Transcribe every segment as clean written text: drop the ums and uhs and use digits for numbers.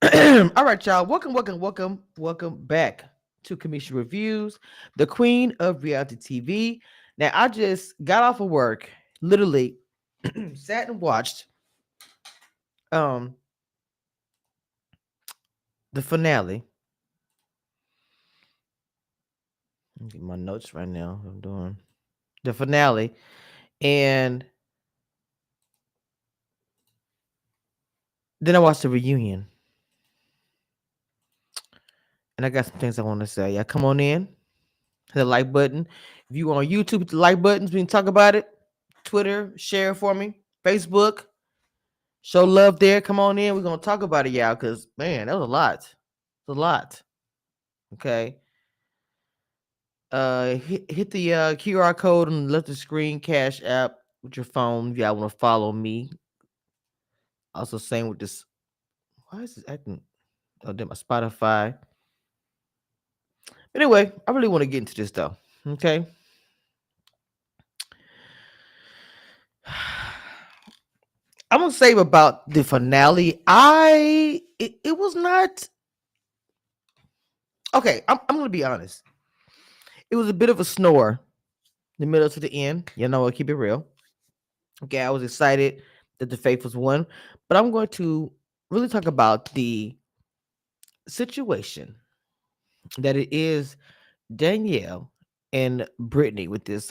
All right, y'all. Welcome back to Kamisha Reviews, the queen of reality TV. Now, I just got off of work, literally sat and watched um the finale. Let me get my notes right now. I'm doing the finale, and then I watched the reunion, and I got some things I want to say. Yeah, come on in, hit the like button. If you on YouTube, hit the like buttons. We can talk about it. Twitter, share it for me. Facebook. Show love there. Come on in. We're gonna talk about it, y'all, because man, that was a lot. It's a lot. Okay. Hit the QR code on the left of the screen, Cash App with your phone if y'all want to follow me. Also, same with this. Why is this acting? Oh, damn, my Spotify. Anyway, I really want to get into this though. Okay. I'm gonna say about the finale. It was not okay. I'm gonna be honest. It was a bit of a snore, the middle to the end. You know, I'll keep it real. Okay, I was excited that the Faithfuls won, but I'm going to really talk about the situation that it is Danielle and Brittany with this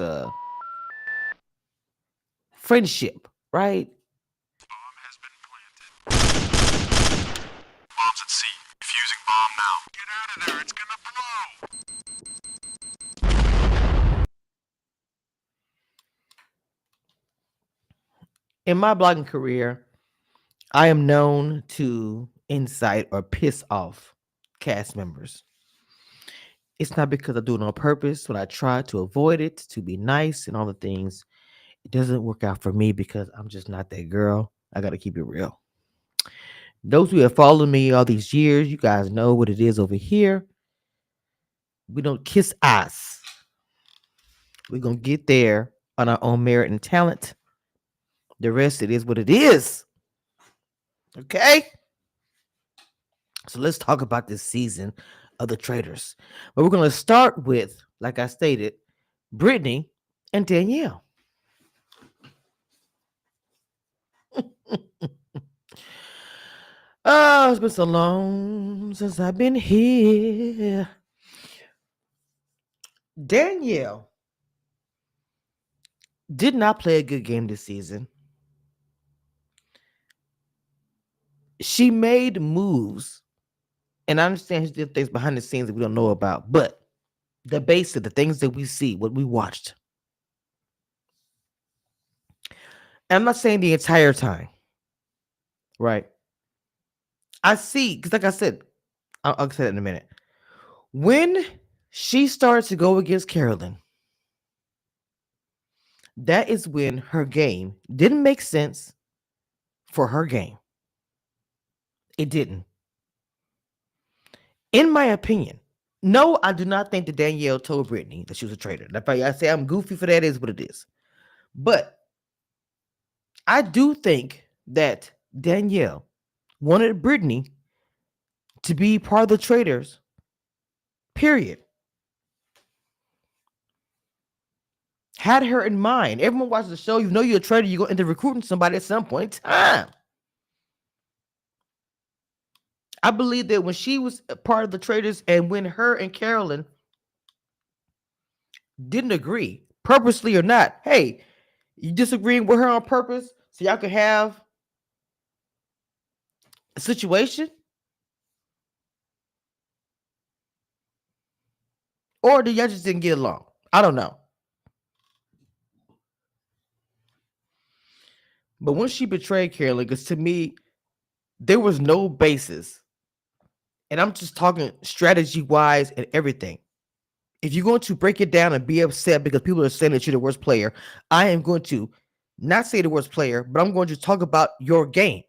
friendship, right? Bomb has been planted. Bombs at sea. Defusing bomb now. Get out of there. It's gonna blow. In my blogging career, I am known to incite or piss off cast members. It's not because I do it on purpose, but I try to avoid it, to be nice and all the things. It doesn't work out for me because I'm just not that girl. I got to keep it real. Those who have followed me all these years, you guys know what it is over here. We don't kiss ass. We're going to get there on our own merit and talent. The rest, it is what it is. Okay? So let's talk about this season of the Traitors. But we're going to start with, like I stated, Brittany and Danielle. Oh, it's been so long since I've been here. Danielle did not play a good game this season. She made moves, and I understand she did things behind the scenes that we don't know about, but the basic, the things that we see, what we watched. And I'm not saying the entire time, right? I see, because like I said, I'll say that in a minute. When she started to go against Carolyn, that is when her game didn't make sense for her game. It didn't. In my opinion, no, I do not think that Danielle told Brittany that she was a traitor. That's why I say I'm goofy for that, is what it is. But I do think that Danielle wanted Brittany to be part of the traitors, period. Had her in mind. Everyone watches the show. You know you're a traitor. You're going to end up recruiting somebody at some point in time. I believe that when she was a part of the traitors and when her and Carolyn didn't agree, purposely or not, hey, you disagreeing with her on purpose so y'all could have a situation? Or did y'all just didn't get along? I don't know. But when she betrayed Carolyn, because to me, there was no basis. And I'm just talking strategy wise and everything. If you're going to break it down and be upset because people are saying that you're the worst player, I am going to not say the worst player, but I'm going to talk about your game.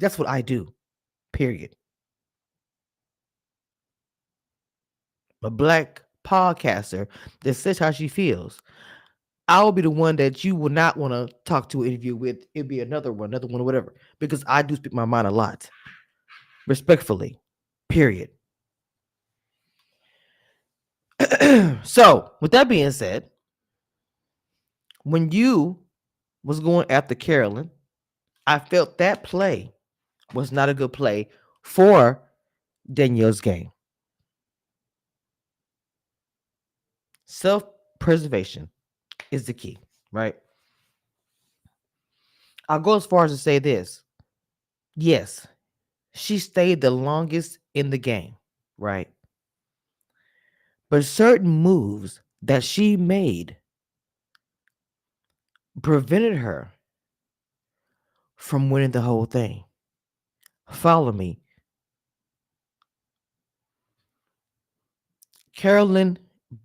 That's what I do, period. A black podcaster that says how she feels. I'll be the one that you will not want to talk to, interview with. It'll be another one, or whatever, because I do speak my mind a lot. respectfully. Period. So, with that being said, when you was going after Carolyn, I felt that play was not a good play for Danielle's game. Self preservation is the key, right? I'll go as far as to say this. Yes, she stayed the longest in the game, right? But certain moves that she made prevented her from winning the whole thing. Follow me. Carolyn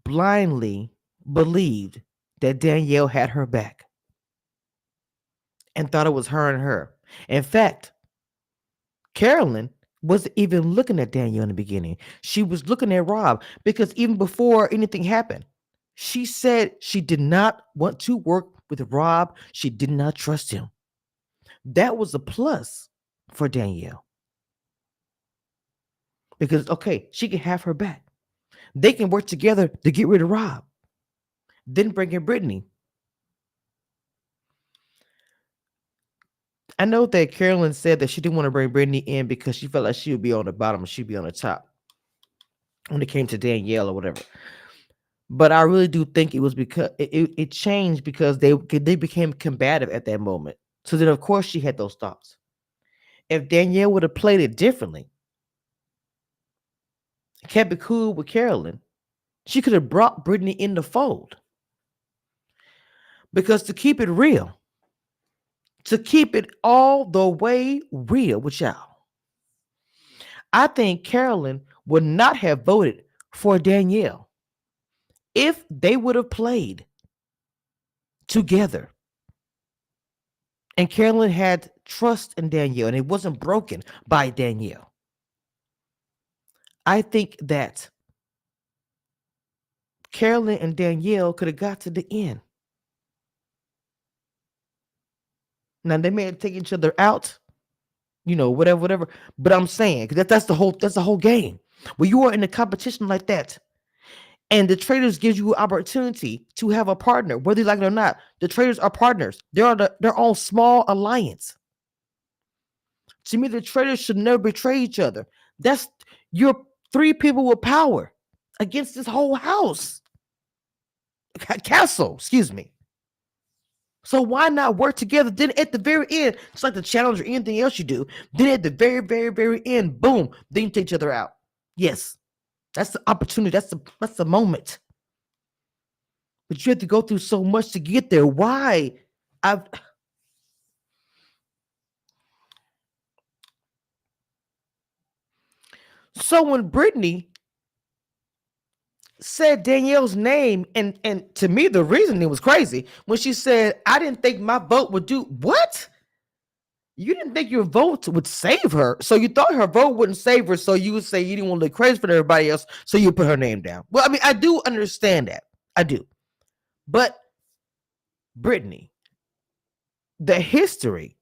blindly believed that Danielle had her back and thought it was her and her. In fact, Carolyn wasn't even looking at Danielle in the beginning. She was looking at Rob because even before anything happened, she said she did not want to work with Rob. She did not trust him. That was a plus for Danielle because, okay, she can have her back. They can work together to get rid of Rob. Then bring in Brittany. I know that Carolyn said that she didn't want to bring Brittany in because she felt like she would be on the bottom and she'd be on the top when it came to Danielle or whatever. But I really do think it was because it changed because they became combative at that moment. So then, of course, she had those thoughts. If Danielle would have played it differently, kept it cool with Carolyn, she could have brought Brittany in the fold. Because to keep it real, to keep it all the way real with y'all, I think Carolyn would not have voted for Danielle if they would have played together. And Carolyn had trust in Danielle and it wasn't broken by Danielle. I think that Carolyn and Danielle could have got to the end. Now they may have taken each other out, whatever. But I'm saying because that's the whole game. When you are in a competition like that, and the Traitors gives you an opportunity to have a partner, whether you like it or not. The Traitors are partners. They are their own small alliance. To me, the Traitors should never betray each other. That's your three people with power against this whole house. Castle, excuse me. So why not work together? Then at the very end, it's like the challenge or anything else you do. Then at the very, very, very end, boom, then you take each other out. Yes, that's the opportunity. That's the moment. But you have to go through so much to get there. Why? I've So when Brittany said Danielle's name, and to me the reasoning was crazy when she said, "I didn't think my vote would do what." You didn't think your vote would save her, so you thought her vote wouldn't save her. So you would say you didn't want to look crazy for everybody else, so you put her name down. Well, I mean, I do understand that, I do, but Brittany, the history,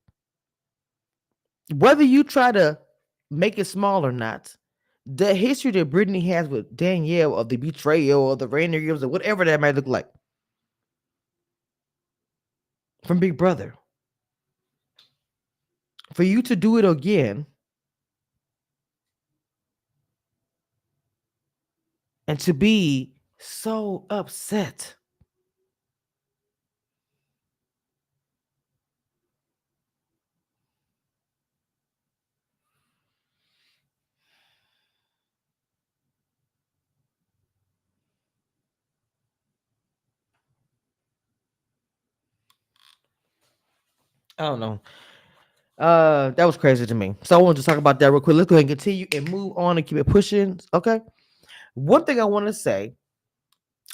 whether you try to make it small or not, the history that Brittany has with Danielle of the betrayal or the reindeer games or whatever that might look like from Big Brother, for you to do it again and to be so upset. I don't know. That was crazy to me. So I wanted to talk about that real quick. Let's go ahead and continue and move on and keep it pushing. Okay. One thing I want to say,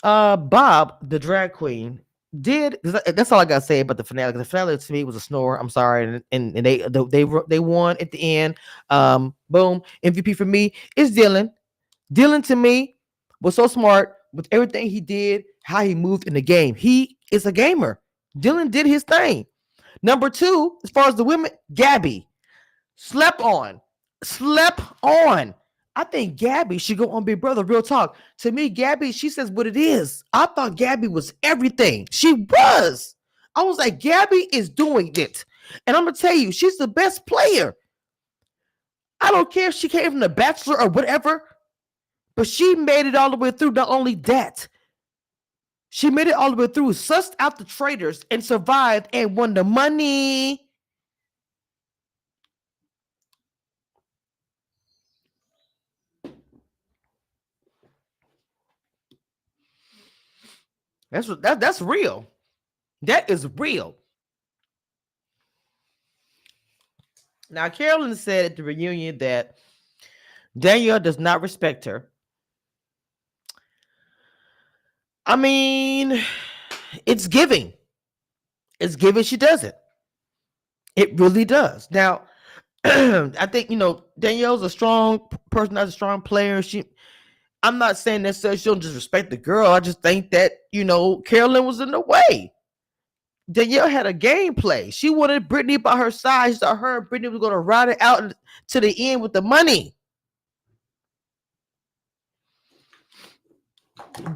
Bob, the drag queen, did that's all I gotta say about the finale. The finale to me was a snore. I'm sorry, and they won at the end. Boom, MVP for me is Dylan. Dylan to me was so smart with everything he did, how he moved in the game. He is a gamer. Dylan did his thing. Number two, as far as the women, Gabby slept on. slept on. I think Gabby should go on Big Brother. Real talk. To me, Gabby, she says what it is. I thought Gabby was everything. She was. I was like, Gabby is doing it. And I'm going to tell you, she's the best player. I don't care if she came from The Bachelor or whatever, but she made it all the way through. Not only that, she made it all the way through, sussed out the traitors, and survived and won the money. That's real. That is real. Now, Carolyn said at the reunion that Danielle does not respect her. I mean, it's giving. It's giving she doesn't. It really does. Now, I think, Danielle's a strong person, that's a strong player. I'm not saying necessarily she don't just respect the girl. I just think that, Carolyn was in the way. Danielle had a gameplay. She wanted Brittany by her side. She thought her and Brittany was going to ride it out to the end with the money.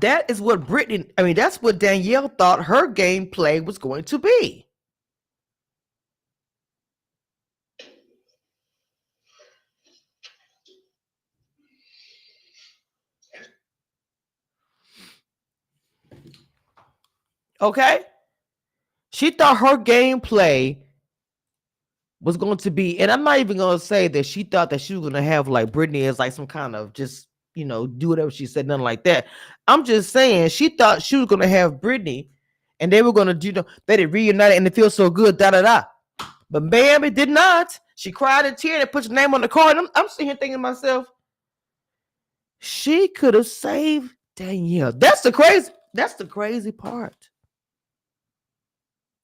That is what that's what Danielle thought her gameplay was going to be. Okay? She thought her gameplay was going to be, and I'm not even going to say that she thought that she was going to have like Brittany as like some kind of just, do whatever she said, nothing like that. I'm just saying she thought she was going to have Brittany and they were going to do, they reunite and it feels so good, da da da. But ma'am, it did not. She cried and teared and put your name on the card. I'm sitting here thinking to myself, she could have saved Danielle. That's the crazy part.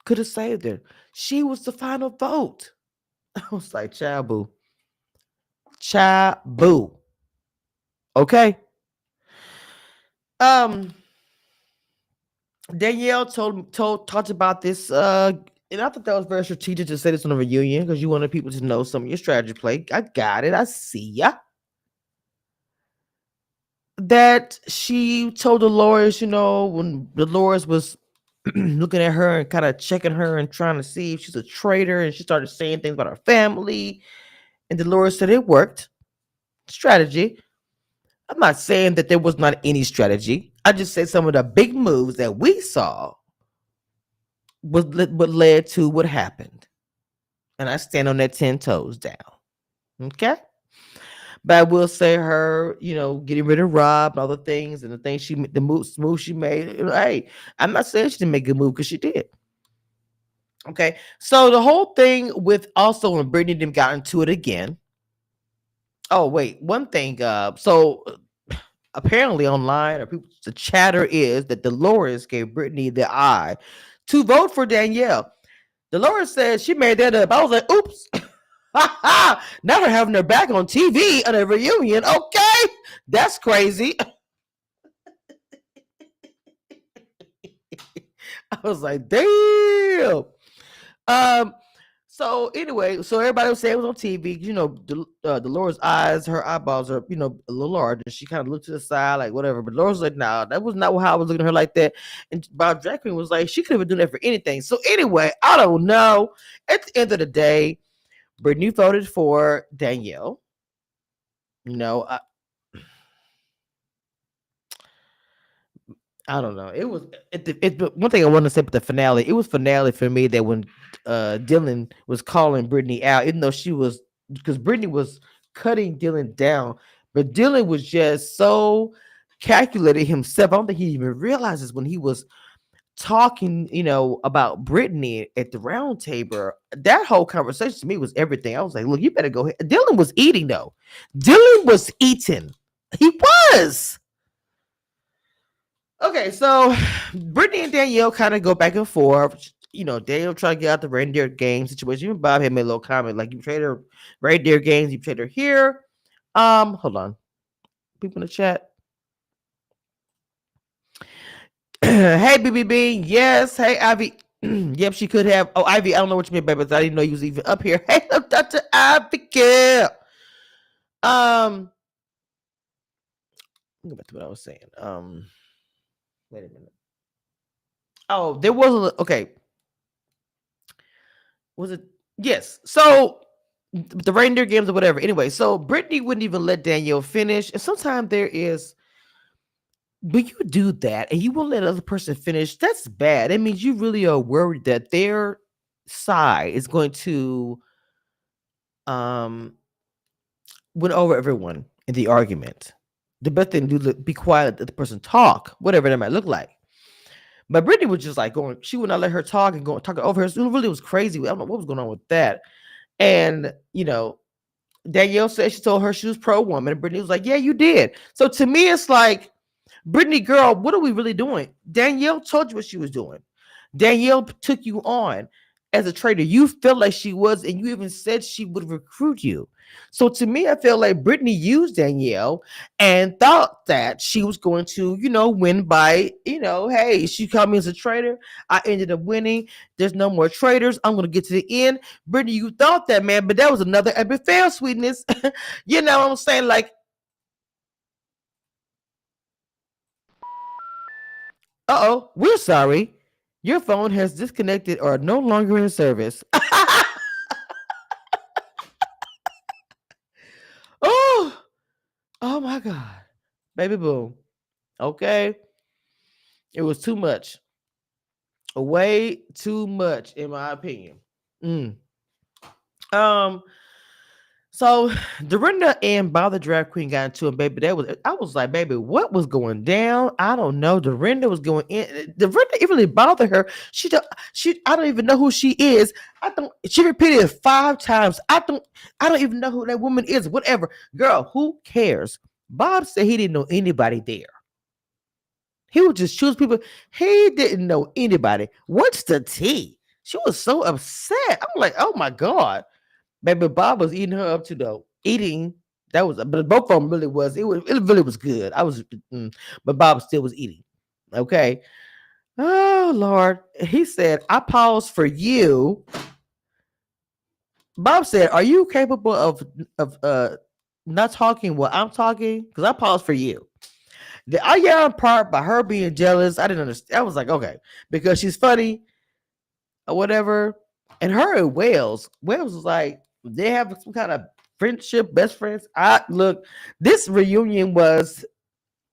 Could have saved her. She was the final vote. I was like, child boo. Child boo. Okay. Danielle talked about this, and I thought that was very strategic to say this on a reunion because you wanted people to know some of your strategy play. I got it. I see ya. That she told Dolores, when Dolores was looking at her and kind of checking her and trying to see if she's a traitor, and she started saying things about her family, and Dolores said it worked. Strategy. I'm not saying that there was not any strategy. I just said some of the big moves that we saw was what led to what happened. And I stand on that 10 toes down. Okay? But I will say her, getting rid of Rob and all the things and the moves she made. Hey, I'm not saying she didn't make a move because she did. Okay. So the whole thing with also when Brittany them got into it again. Oh, wait, one thing. So apparently online or people, the chatter is that Dolores gave Brittany the eye to vote for Danielle. Dolores said she made that up. I was like, oops. Never having her back on TV at a reunion. Okay. That's crazy. I was like, damn. So anyway, everybody was saying it was on TV. Dolores' eyes, her eyeballs are, a little large, and she kind of looked to the side, like whatever. But Dolores was like, "Nah, that was not how I was looking at her like that." And Bob Drag Queen was like, "She could have been doing that for anything." So anyway, I don't know. At the end of the day, Brittany voted for Danielle. I don't know. It was one thing I want to say about the finale. It was finale for me that when Dylan was calling Brittany out, even though she was, because Brittany was cutting Dylan down, but Dylan was just so calculated himself. I don't think he even realizes when he was talking, about Brittany at the round table. That whole conversation to me was everything. I was like, look, you better go ahead. Dylan was eating though. Dylan was eating. He was. Okay, so Brittany and Danielle kind of go back and forth. Danielle try to get out the reindeer game situation. Even Bob had made a little comment like, "You trade her reindeer games, you trade her here." Hold on, people in the chat. Hey, BBB, yes. Hey, Ivy. Yep, she could have. Oh, Ivy, I don't know what you mean, baby, but I didn't know you was even up here. Hey, Dr. Ivy, girl. Um, go back to what I was saying. Wait a minute. Oh, there was a okay. Was it? Yes. So the reindeer games or whatever. Anyway, so Brittany wouldn't even let Danielle finish, and sometimes there is. But you do that, and you won't let the other person finish. That's bad. That means you really are worried that their side is going to um win over everyone in the argument. The best thing to do is be quiet, let the person talk, whatever that might look like. But Brittany was just like going, she would not let her talk and go talking over her. So it really was crazy. I don't know what was going on with that. And Danielle said she told her she was pro woman, and Brittany was like, "Yeah, you did." So to me, it's like, Brittany, girl, what are we really doing? Danielle told you what she was doing. Danielle took you on as a traitor. You felt like she was, and you even said she would recruit you. So to me, I feel like Brittany used Danielle and thought that she was going to, win by, hey, she called me as a traitor. I ended up winning. There's no more traitors. I'm going to get to the end. Brittany, you thought that, man, but that was another epic fail, sweetness. You know what I'm saying? Like, uh-oh, we're sorry. Your phone has disconnected or no longer in service. Oh, oh my God. Baby boom. Okay. It was too much. Way too much, in my opinion. Mm. Um, So Dorinda and Bob the drag queen got into it, baby. I was like, baby, what was going down? I don't know. Dorinda was going in. Dorinda, it really bothered her. I don't even know who she is. She repeated it 5 times. I don't even know who that woman is. Whatever. Girl, who cares? Bob said he didn't know anybody there. He would just choose people. He didn't know anybody. What's the tea? She was so upset. I'm like, oh my God. Baby Bob was eating her up to the eating. That was, but both of them really was. It really was good. But Bob still was eating. Okay. Oh Lord, he said, "I paused for you." Bob said, "Are you capable of not talking while I'm talking? Because I paused for you." The I yelled part by her being jealous. I didn't understand. I was like, okay, because she's funny or whatever. And her and Wales was like, they have some kind of friendship, best friends. I look, this reunion was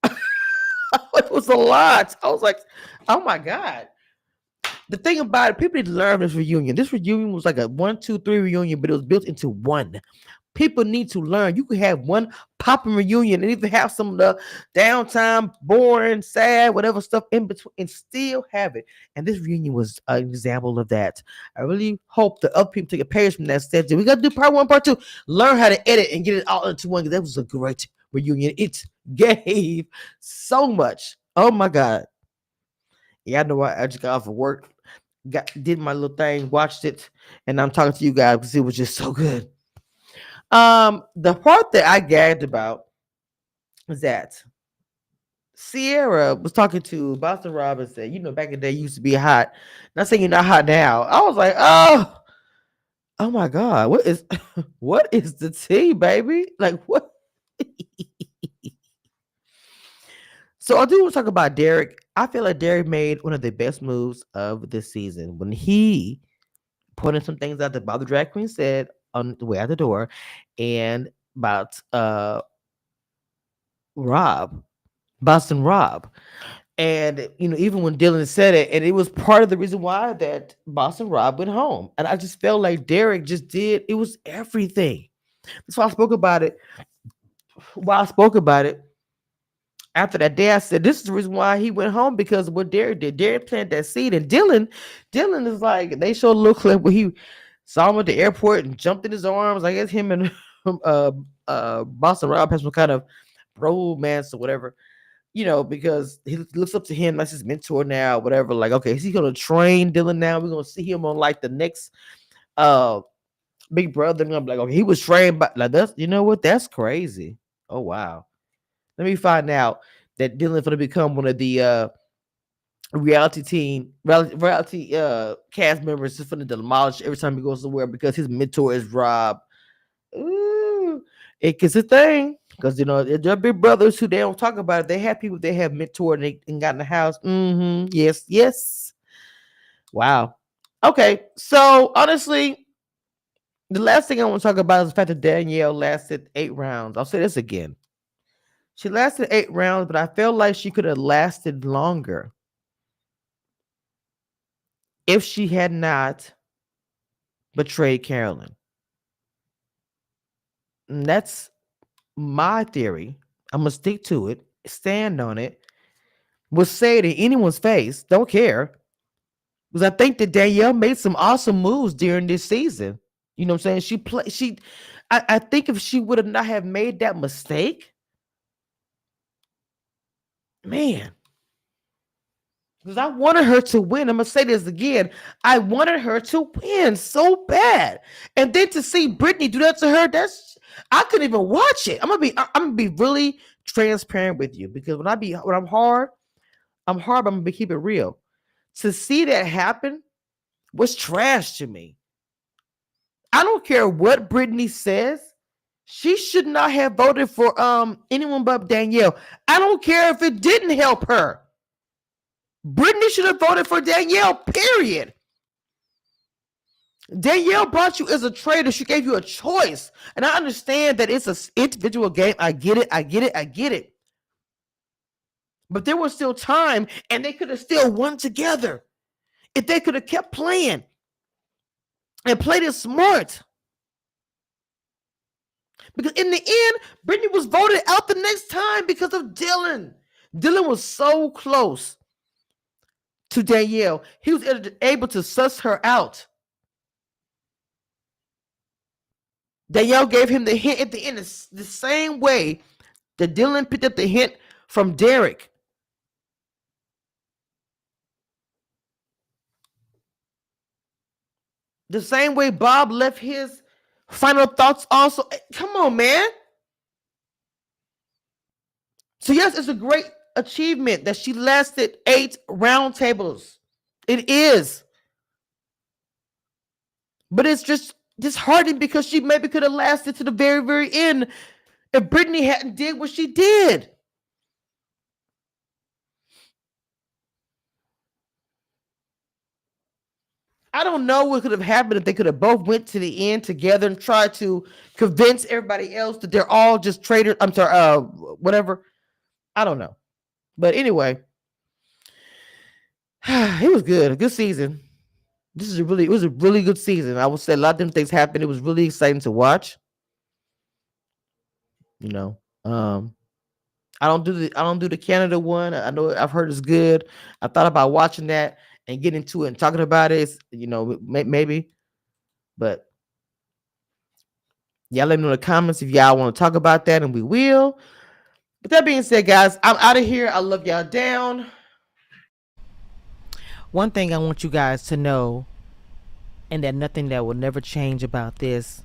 it was a lot. I was like, oh my God. The thing about it, people need to learn this reunion. This reunion was like a 1, 2, 3 reunion, but it was built into one. People need to learn. You could have one popping reunion and even have some of the downtime, boring, sad, whatever stuff in between, and still have it. And this reunion was an example of that. I really hope the other people take a page from that step. We got to do part one, part two. Learn how to edit and get it all into one. That was a great reunion. It gave so much. Oh my God. Yeah, I know I just got off of work, did my little thing, watched it, and I'm talking to you guys because it was just so good. The part that I gagged about was that Sierra was talking to Boston Rob and said, back in the day you used to be hot. Not saying you're not hot now. I was like, oh my God, what is what is the tea, baby? Like what? So I do want to talk about Derek. I feel like Derek made one of the best moves of this season when he pointed some things out that Bob the drag queen said on the way out the door, and about Rob, Boston Rob. And even when Dylan said it, and it was part of the reason why that Boston Rob went home. And I just felt like Derek just did it was everything. That's why I spoke about it. While I spoke about it after that day, I said this is the reason why he went home because of what Derek did. Derek planted that seed, and Dylan is like they showed a little clip where he saw him at the airport and jumped in his arms. I guess him and Boston Rob has some kind of romance or whatever. Because he looks up to him like his mentor now, whatever. Like, okay, is he gonna train Dylan now? We're gonna see him on like the next uh Big Brother. And I'm like, okay, he was trained by like that's what? That's crazy. Oh wow. Let me find out that Dylan's gonna become one of the reality cast members is gonna demolish every time he goes somewhere because his mentor is Rob. Ooh. It's a thing because there are big brothers who they don't talk about it. They have people they have mentored and got in the house. Yes, yes. Wow. Okay, so honestly, the last thing I want to talk about is the fact that Danielle lasted 8 rounds. I'll say this again. She lasted 8 rounds, but I felt like she could have lasted longer if she had not betrayed Carolyn. And that's my theory. I'm gonna stick to it, stand on it, will say it in anyone's face, don't care. Because I think that Danielle made some awesome moves during this season. You know what I'm saying? I think if she would have not have made that mistake, man, because I wanted her to win. I'm gonna say this again. I wanted her to win so bad. And then to see Brittany do that to her, that's I couldn't even watch it. I'm gonna be really transparent with you because when I'm hard, but I'm gonna keep it real. To see that happen was trash to me. I don't care what Brittany says. She should not have voted for anyone but Danielle. I don't care if it didn't help her. Brittany should have voted for Danielle, period. Danielle brought you as a traitor. She gave you a choice. And I understand that it's an individual game. I get it. I get it. I get it. But there was still time, and they could have still won together if they could have kept playing and played it smart. Because in the end, Brittany was voted out the next time because of Dylan. Dylan was so close to Danielle. He was able to suss her out. Danielle gave him the hint at the end, the same way that Dylan picked up the hint from Derek. The same way Bob left his final thoughts also. Come on, man. So yes, it's a great achievement that she lasted 8 round tables. It is. But it's just disheartening because she maybe could have lasted to the very, very end if Brittany hadn't did what she did. I don't know what could have happened if they could have both went to the end together and tried to convince everybody else that they're all just traitors. I'm sorry, whatever. I don't know. But anyway, it was good. A good season. It was a really good season. I would say a lot of them things happened. It was really exciting to watch. You know, I don't do the Canada one. I know I've heard it's good. I thought about watching that and getting into it and talking about it. Maybe, but y'all let me know in the comments if y'all want to talk about that, and we will. But that being said, guys, I'm out of here. I love y'all down. One thing I want you guys to know, and that nothing that will never change about this,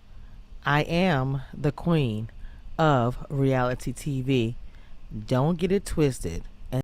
I am the queen of reality TV. Don't get it twisted.